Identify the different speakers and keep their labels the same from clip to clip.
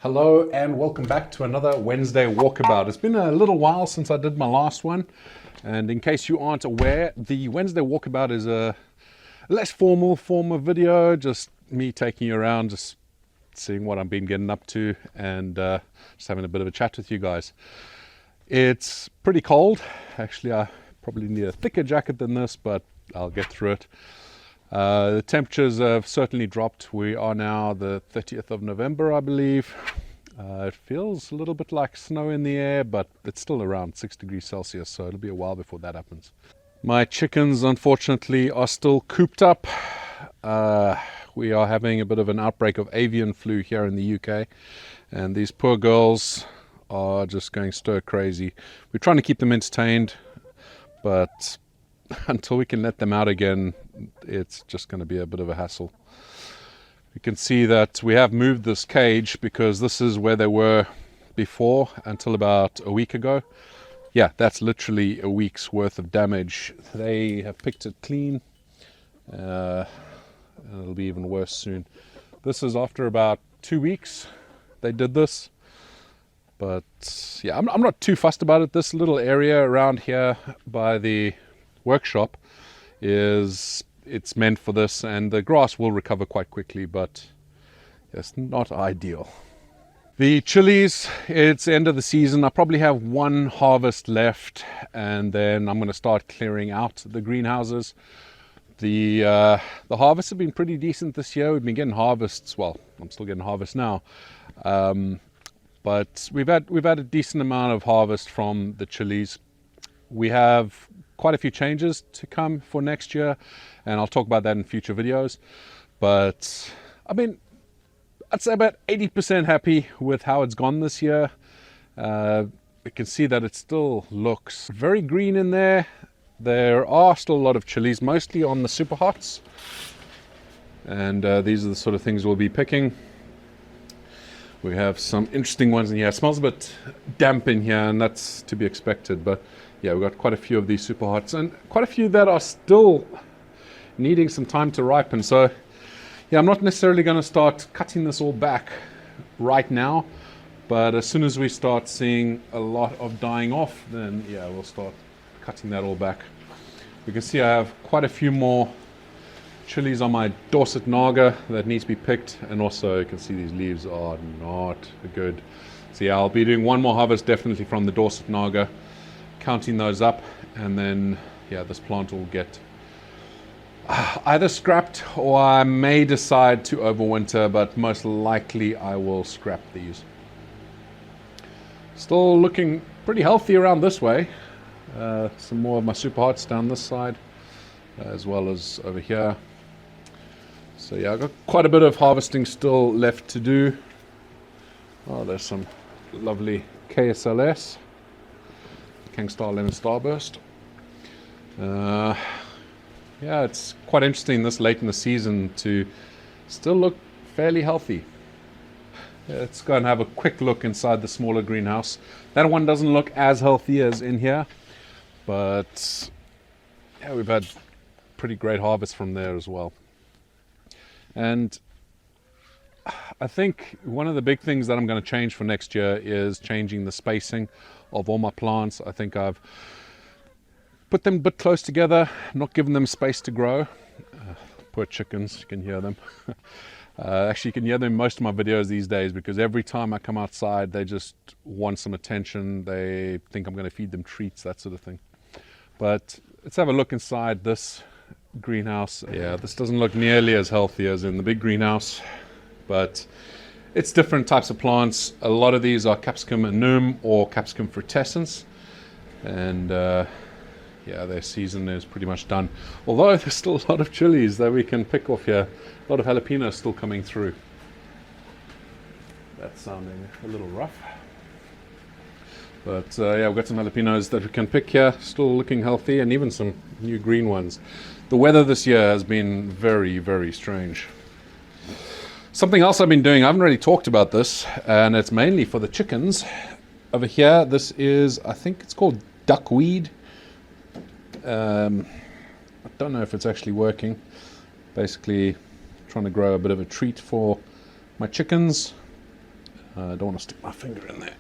Speaker 1: Hello and welcome back to another Wednesday Walkabout. It's been a little while since I did my last one, and in case you aren't aware, the Wednesday Walkabout is a less formal form of video, just me taking you around, just seeing what I've been getting up to, and just having a bit of a chat with you guys. It's pretty cold. Actually, I probably need a thicker jacket than this, but I'll get through it. The temperatures have certainly dropped. We are now the 30th of November, I believe. It feels a little bit like snow in the air, but it's still around 6 degrees Celsius, so it'll be a while before that happens. My chickens, unfortunately, are still cooped up. We are having a bit of an outbreak of avian flu here in the UK, and these poor girls are just going stir crazy. We're trying to keep them entertained, but until we can let them out again, it's just going to be a bit of a hassle. You can see that we have moved this cage because this is where they were before until about a week ago. Yeah, that's literally a week's worth of damage. They have picked it clean. And it'll be even worse soon. This is after about 2 weeks they did this. But yeah, I'm not too fussed about it. This little area around here by the workshop it's meant for this, and the grass will recover quite quickly, but it's not ideal. The chilies, it's end of the season. I probably have one harvest left, and then I'm going to start clearing out the greenhouses. The harvests have been pretty decent this year. We've been getting harvests. Well, I'm still getting harvests now, but we've had a decent amount of harvest from the chilies. We have quite a few changes to come for next year, and I'll talk about that in future videos. But I mean, I'd say about 80% happy with how it's gone this year. You can see that it still looks very green in there. There are still a lot of chilies, mostly on the super hots, and these are the sort of things we'll be picking. We have some interesting ones in here. It smells a bit damp in here, and that's to be expected, but yeah, we've got quite a few of these super hots and quite a few that are still needing some time to ripen. So yeah, I'm not necessarily going to start cutting this all back right now, but as soon as we start seeing a lot of dying off, then yeah, we'll start cutting that all back. You can see I have quite a few more chilies on my Dorset Naga that needs to be picked, and also you can see these leaves are not good. So yeah, I'll be doing one more harvest definitely from the Dorset Naga, counting those up, and then yeah, this plant will get either scrapped or I may decide to overwinter, but most likely I will scrap these. Still looking pretty healthy around this way. Some more of my super hots down this side as well as over here. So yeah, I've got quite a bit of harvesting still left to do. Oh, there's some lovely KSLS, Kingstar Lemon Starburst. Yeah, it's quite interesting this late in the season to still look fairly healthy. Let's go and have a quick look inside the smaller greenhouse. That one doesn't look as healthy as in here, but yeah, we've had pretty great harvest from there as well. And I think one of the big things that I'm going to change for next year is changing the spacing of all my plants. I think I've put them a bit close together, not given them space to grow. Poor chickens, you can hear them. Actually, you can hear them in most of my videos these days, because every time I come outside, they just want some attention. They think I'm going to feed them treats, that sort of thing. But let's have a look inside this greenhouse. Yeah, this doesn't look nearly as healthy as in the big greenhouse, but it's different types of plants. A lot of these are Capsicum annuum or Capsicum frutescens, and yeah, their season is pretty much done. Although there's still a lot of chilies that we can pick off here. A lot of jalapenos still coming through. That's sounding a little rough. But yeah, we've got some jalapenos that we can pick here, still looking healthy, and even some new green ones. The weather this year has been very, very strange. Something else I've been doing, I haven't really talked about this, and it's mainly for the chickens. Over here, this is, I think it's called duckweed. I don't know if it's actually working. Basically trying to grow a bit of a treat for my chickens. I don't want to stick my finger in there.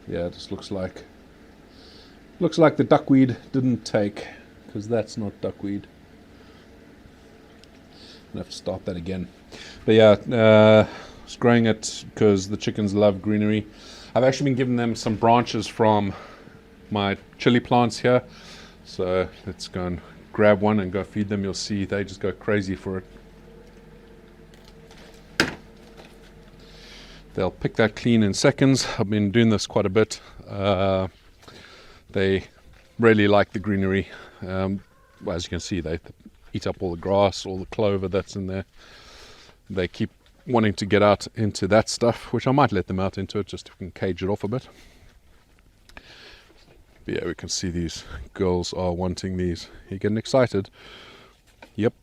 Speaker 1: Yeah, it just looks like the duckweed didn't take, because that's not duckweed. I'll have to start that again. But yeah, it's growing it because the chickens love greenery. I've actually been giving them some branches from my chili plants here. So let's go and grab one and go feed them. You'll see they just go crazy for it. They'll pick that clean in seconds. I've been doing this quite a bit. They really like the greenery. Well, as you can see, they eat up all the grass, all the clover that's in there. They keep wanting to get out into that stuff, which I might let them out into it just to cage it off a bit. But yeah, we can see these girls are wanting these. You're getting excited. Yep.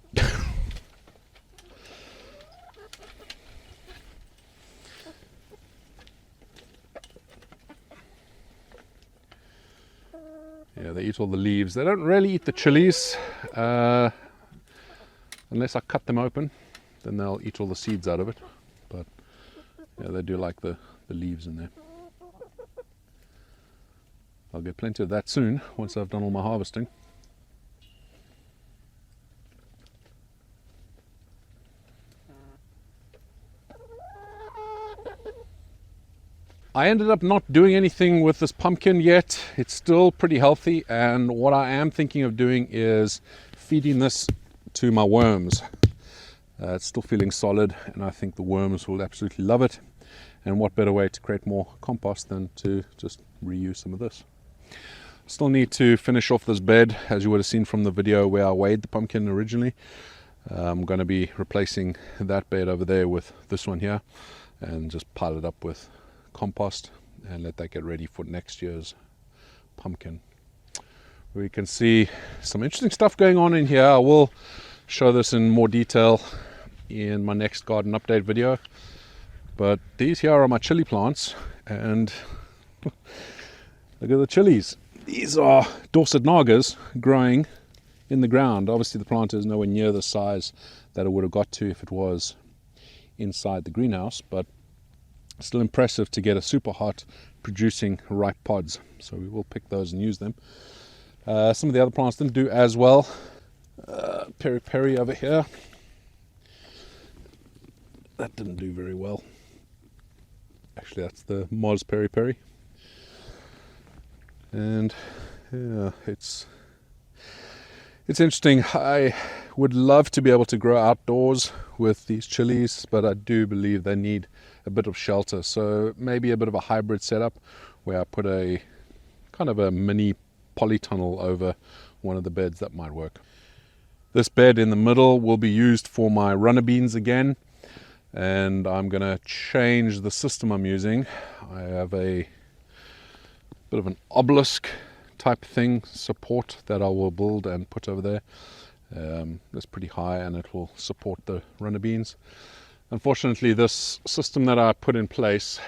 Speaker 1: Yeah, they eat all the leaves. They don't really eat the chilies unless I cut them open. Then they'll eat all the seeds out of it. But yeah, they do like the leaves in there. I'll get plenty of that soon once I've done all my harvesting. I ended up not doing anything with this pumpkin yet. It's still pretty healthy, and what I am thinking of doing is feeding this to my worms. It's still feeling solid, and I think the worms will absolutely love it. And what better way to create more compost than to just reuse some of this. Still need to finish off this bed, as you would have seen from the video where I weighed the pumpkin originally. I'm going to be replacing that bed over there with this one here, and just pile it up with compost and let that get ready for next year's pumpkin. We can see some interesting stuff going on in here. I will show this in more detail in my next garden update video, but these here are my chili plants, and look at the chilies. These are Dorset Nagas growing in the ground. Obviously the plant is nowhere near the size that it would have got to if it was inside the greenhouse, but still impressive to get a super hot producing ripe pods. So we will pick those and use them. Some of the other plants didn't do as well. Peri peri over here, that didn't do very well. Actually, that's the Moz peri peri. And yeah, it's interesting. I would love to be able to grow outdoors with these chilies, but I do believe they need a bit of shelter. So maybe a bit of a hybrid setup where I put a kind of a mini polytunnel over one of the beds. That might work. This bed in the middle will be used for my runner beans again, and I'm going to change the system I'm using. I have a bit of an obelisk type thing support that I will build and put over there. It's pretty high and it will support the runner beans. Unfortunately, this system that I put in place,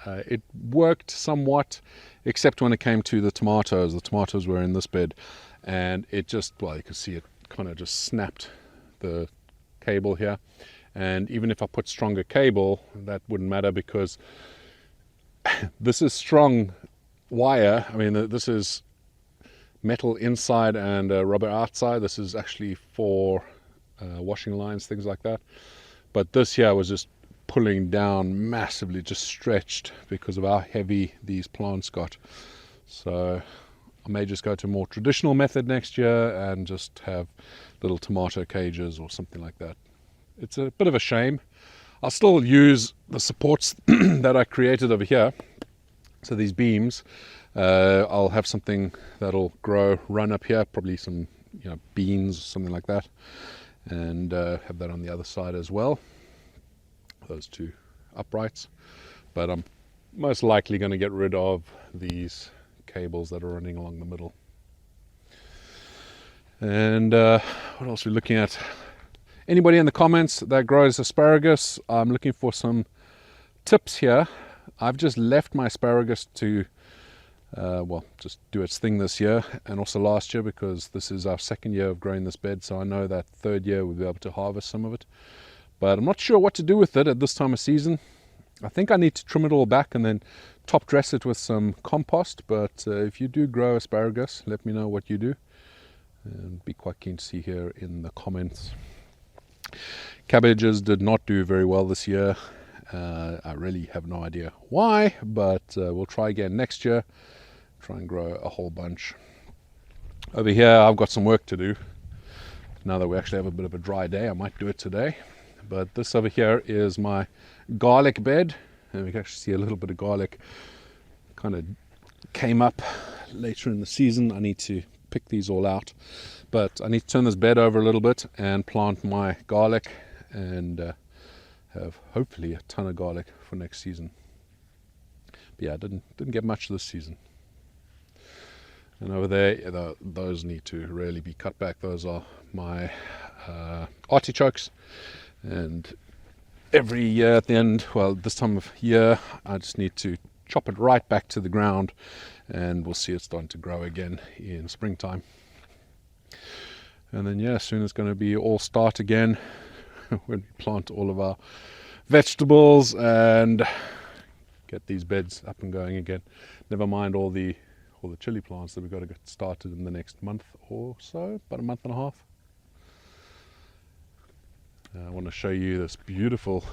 Speaker 1: it worked somewhat, except when it came to the tomatoes. The tomatoes were in this bed, and it just, well, you can see it kind of just snapped the cable here. And even if I put stronger cable, that wouldn't matter, because this is strong wire. I mean, this is metal inside and rubber outside. This is actually for washing lines, things like that. But this here was just pulling down massively, just stretched because of how heavy these plants got. So I may just go to a more traditional method next year and just have little tomato cages or something like that. It's a bit of a shame. I'll still use the supports that I created over here. So these beams, I'll have something that'll run up here, probably some beans, something like that, and have that on the other side as well, those two uprights. But I'm most likely going to get rid of these cables that are running along the middle. And what else are we looking at? Anybody in the comments that grows asparagus, I'm looking for some tips here. I've just left my asparagus to just do its thing this year and also last year, because this is our second year of growing this bed, so I know that third year we'll be able to harvest some of it. But I'm not sure what to do with it at this time of season. I think I need to trim it all back and then top dress it with some compost, but if you do grow asparagus, let me know what you do, and be quite keen to see here in the comments. Cabbages did not do very well this year. I really have no idea why, but we'll try again next year, try and grow a whole bunch. Over here I've got some work to do. Now that we actually have a bit of a dry day, I might do it today. But this over here is my garlic bed, and we can actually see a little bit of garlic kind of came up later in the season. I need to pick these all out, but I need to turn this bed over a little bit and plant my garlic, and have hopefully a ton of garlic for next season. But yeah, I didn't get much this season. And over there, those need to really be cut back. Those are my artichokes, and every year at the end, well, this time of year, I just need to chop it right back to the ground, and we'll see it starting to grow again in springtime. And then yeah, soon it's going to be all start again when we plant all of our vegetables and get these beds up and going again. Never mind all the chili plants that we've got to get started in the next month or so, about a month and a half. I want to show you this beautiful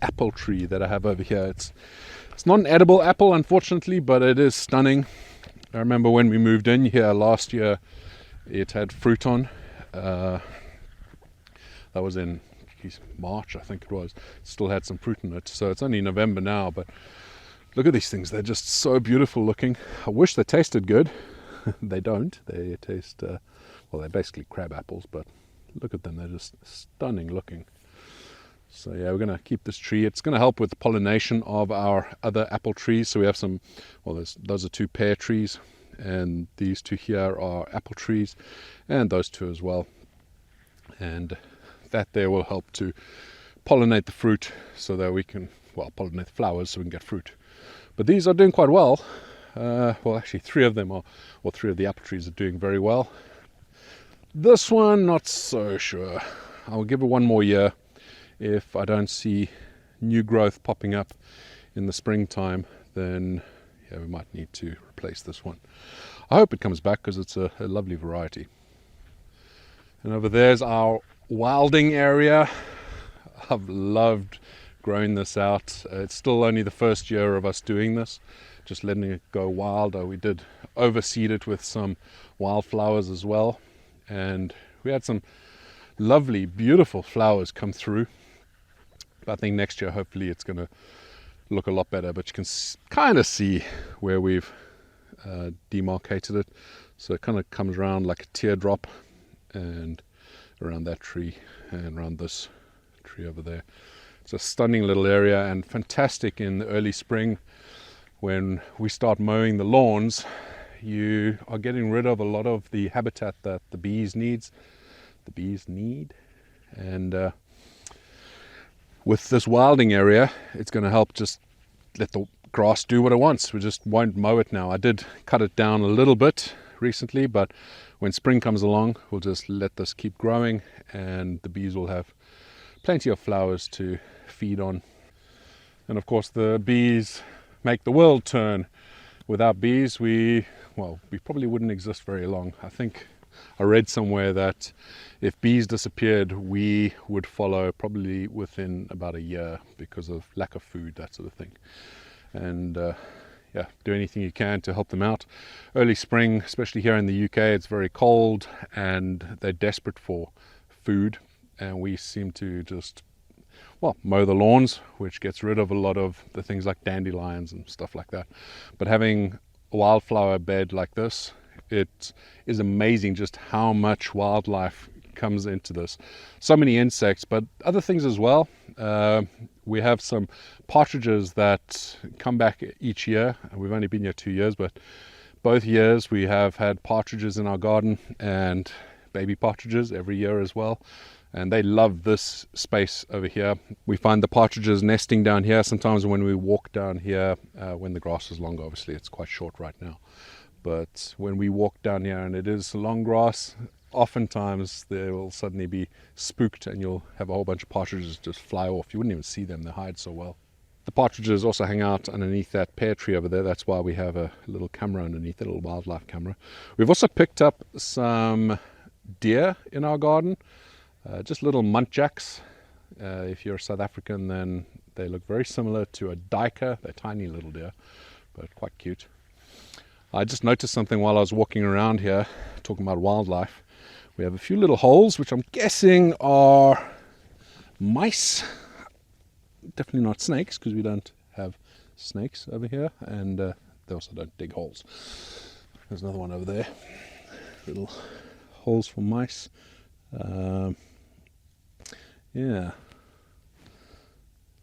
Speaker 1: apple tree that I have over here. It's not an edible apple, unfortunately, but it is stunning. I remember when we moved in here last year, it had fruit on. That was in March, I think it was. It still had some fruit in it, so it's only November now, but look at these things. They're just so beautiful looking. I wish they tasted good. They don't. They taste, well, they're basically crab apples, but look at them. They're just stunning looking. So yeah, we're going to keep this tree. It's going to help with the pollination of our other apple trees. So we have some, well, those are 2 pear trees, and these 2 here are apple trees, and those 2 as well. And that there will help to pollinate the fruit so that we can, well, pollinate the flowers so we can get fruit. But these are doing quite well. Well, actually 3 of them are, or 3 of the apple trees are doing very well. This one, not so sure. I'll give it 1 more year. If I don't see new growth popping up in the springtime, then yeah, we might need to replace this one. I hope it comes back because it's a lovely variety. And over there's our wilding area. I've loved growing this out. It's still only the first year of us doing this, just letting it go wild. We did overseed it with some wildflowers as well, and we had some lovely, beautiful flowers come through. But I think next year, hopefully, it's going to look a lot better. But you can kind of see where we've demarcated it. So it kind of comes around like a teardrop, and around that tree, and around this tree over there. It's a stunning little area, and fantastic in the early spring when we start mowing the lawns. You are getting rid of a lot of the habitat that the bees need, and with this wilding area, it's going to help just let the grass do what it wants. We just won't mow it now. I did cut it down a little bit recently, but when spring comes along, we'll just let this keep growing, and the bees will have plenty of flowers to feed on. And of course, the bees make the world turn. Without bees, we probably wouldn't exist very long. I think I read somewhere that if bees disappeared, we would follow probably within about a year because of lack of food, that sort of thing. And yeah, do anything you can to help them out. Early spring, especially here in the UK, it's very cold and they're desperate for food, and we seem to just, well, mow the lawns, which gets rid of a lot of the things like dandelions and stuff like that. But having a wildflower bed like this, it is amazing just how much wildlife comes into this. So many insects, but other things as well. We have some partridges that come back each year. We've only been here 2 years, but both years we have had partridges in our garden, and baby partridges every year as well. And they love this space over here. We find the partridges nesting down here. Sometimes when we walk down here, when the grass is longer, obviously it's quite short right now. But when we walk down here and it is long grass, oftentimes they will suddenly be spooked and you'll have a whole bunch of partridges just fly off. You wouldn't even see them, they hide so well. The partridges also hang out underneath that pear tree over there. That's why we have a little camera underneath it, a little wildlife camera. We've also picked up some deer in our garden, just little muntjacks. If you're South African, then they look very similar to a duiker. They're tiny little deer, but quite cute. I just noticed something while I was walking around here, talking about wildlife. We have a few little holes, which I'm guessing are mice. Definitely not snakes, because we don't have snakes over here, and they also don't dig holes. There's another one over there. Little holes for mice. Yeah.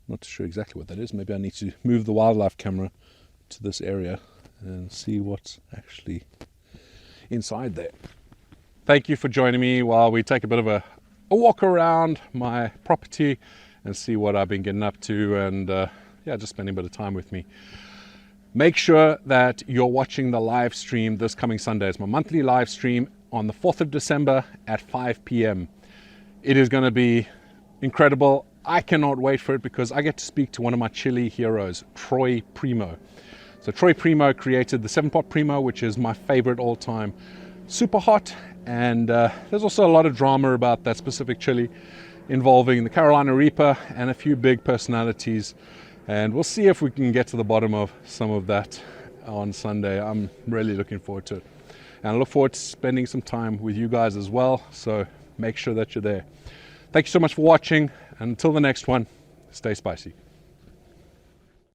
Speaker 1: Not sure exactly what that is. Maybe I need to move the wildlife camera to this area and see what's actually inside there. Thank you for joining me while we take a bit of a walk around my property and see what I've been getting up to, and yeah, just spending a bit of time with me. Make sure that you're watching the live stream this coming Sunday. It's my monthly live stream on the 4th of December at 5 p.m. It is going to be incredible. I cannot wait for it because I get to speak to one of my chili heroes, Troy Primo. So Troy Primo created the 7-pot Primo, which is my favorite all-time super hot, and there's also a lot of drama about that specific chili involving the Carolina Reaper and a few big personalities, and we'll see if we can get to the bottom of some of that on Sunday. I'm really looking forward to it, and I look forward to spending some time with you guys as well, so make sure that you're there. Thank you so much for watching, and until the next one, stay spicy.